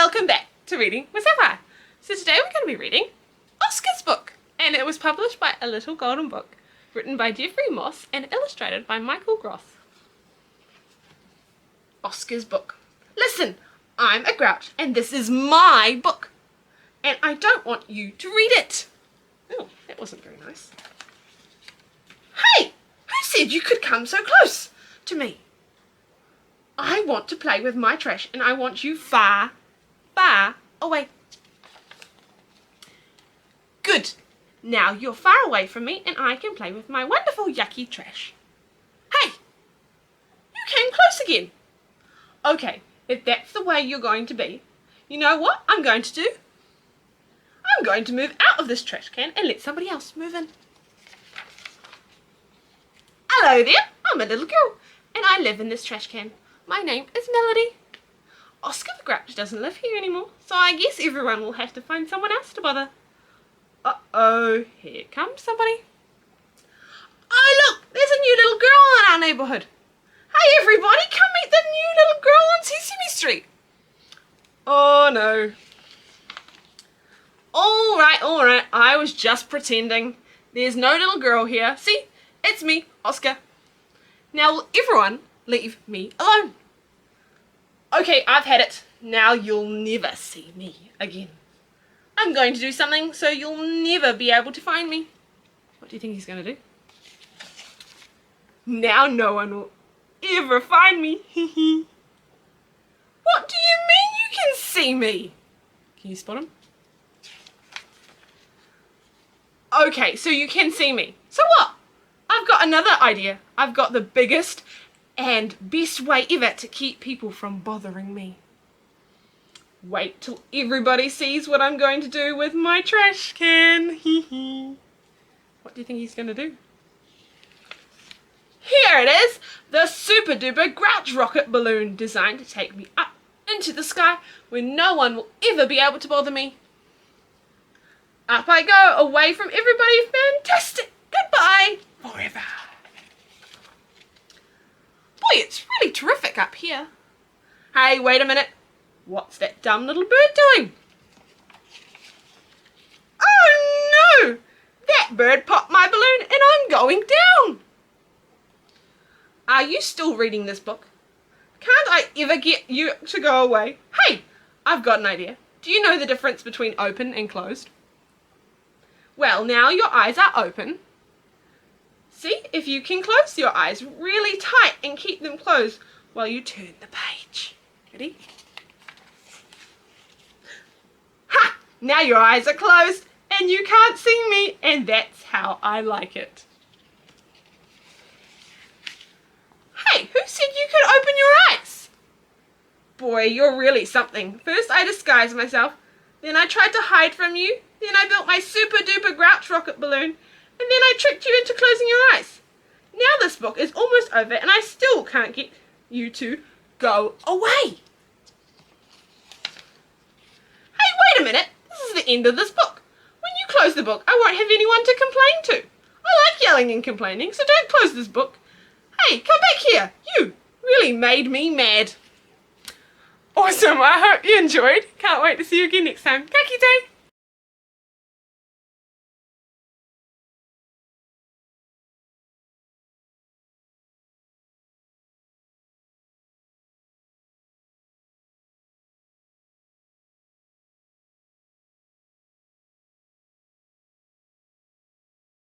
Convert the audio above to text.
welcome back to Reading with Sapphire. So today we're going to be reading Oscar's book, and it was published by A Little Golden Book, written by Jeffrey Moss and illustrated by Michael Groth. Oscar's book. Listen, I'm a Grouch and this is my book, and I don't want you to read it. Oh, that wasn't very nice. Hey, who said you could come so close to me? I want to play with my trash and I want you far, far away. Good. Now you're far away from me and I can play with my wonderful yucky trash. Hey, you came close again. Okay, if that's the way you're going to be, you know what I'm going to do? I'm going to move out of this trash can and let somebody else move in. Hello there, I'm a little girl and I live in this trash can. My name is Melody. Oscar the Grouch doesn't live here anymore, so I guess everyone will have to find someone else to bother. Uh-oh, here comes somebody. Oh look, there's a new little girl in our neighbourhood. Hey everybody, come meet the new little girl on Sesame Street. Oh no. Alright, I was just pretending. There's no little girl here. See, it's me, Oscar. Now will everyone leave me alone? Okay, I've had it. Now you'll never see me again. I'm going to do something so you'll never be able to find me. What do you think he's going to do? Now no one will ever find me. What do you mean you can see me? Can you spot him? Okay, so you can see me. So what? I've got another idea. I've got the biggest and best way ever to keep people from bothering me. Wait till everybody sees what I'm going to do with my trash can. What do you think he's going to do? Here it is, the super duper Grouch rocket balloon designed to take me up into the sky where no one will ever be able to bother me. Up I go, away from everybody. Fantastic. Goodbye forever. Boy, it's really terrific up here. Hey, wait a minute. What's that dumb little bird doing? Oh no! That bird popped my balloon and I'm going down. Are you still reading this book? Can't I ever get you to go away? Hey, I've got an idea. Do you know the difference between open and closed? Well, now your eyes are open. See, if you can close your eyes really tight and keep them closed while you turn the page. Ready? Ha! Now your eyes are closed and you can't see me, and that's how I like it. Hey, who said you could open your eyes? Boy, you're really something. First I disguised myself, then I tried to hide from you, then I built my super duper Grouch rocket balloon, and then I tricked you into closing your eyes. Now this book is almost over and I still can't get you to go away. Hey, wait a minute. This is the end of this book. When you close the book, I won't have anyone to complain to. I like yelling and complaining, so don't close this book. Hey, come back here. You really made me mad. Awesome. I hope you enjoyed. Can't wait to see you again next time. Ka kite!